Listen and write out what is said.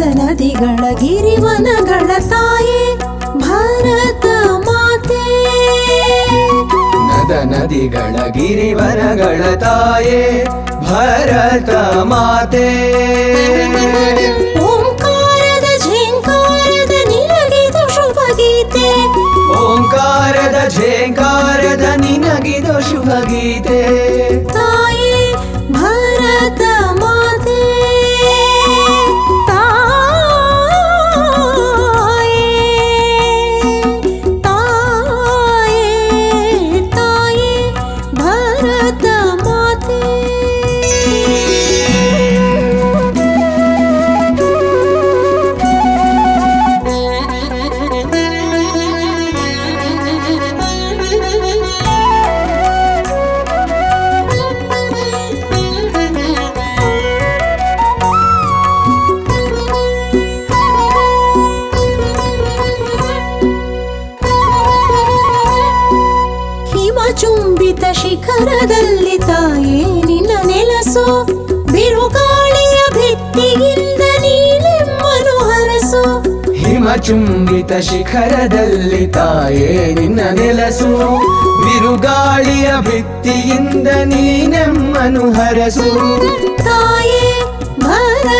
ನದಿಗಳ ಗಿರಿವನಗಳ ತಾಯೇ ಭಾರತ ಮಾತೆ. ನದಿಗಳ ಗಿರಿವನಗಳ ತಾಯೇ ಭಾರತ ಮಾತೆ. ಓಂಕಾರದ ಝೇಂಕಾರದ ನಿನಗಿದು ಶುಭ ಗೀತೆ. ಓಂಕಾರದ ಝೇಂಕಾರದ ನಿನಗಿದು ಶುಭ ಗೀತೆ. ತಾಯೇ ಭಾರತ ಮಾತೆ. ಚುಂಬಿತ ಶಿಖರದಲ್ಲಿ ತಾಯೇ ನಿನ್ನ ನೆಲಸೋ. ಬಿರುಗಾಳಿಯ ಭಿತ್ತಿಯಿಂದ ನೀನೆಮ್ಮನು ಹರಸೋ. ಹಿಮಚುಂಬಿತ ಶಿಖರದಲ್ಲಿ ತಾಯೇ ನಿನ್ನ ನೆಲಸು. ಬಿರುಗಾಳಿಯ ಭಿತ್ತಿಯಿಂದ ನೀನೆಮ್ಮನು ಹರಸು. ತಾಯೇ ಭಾರತ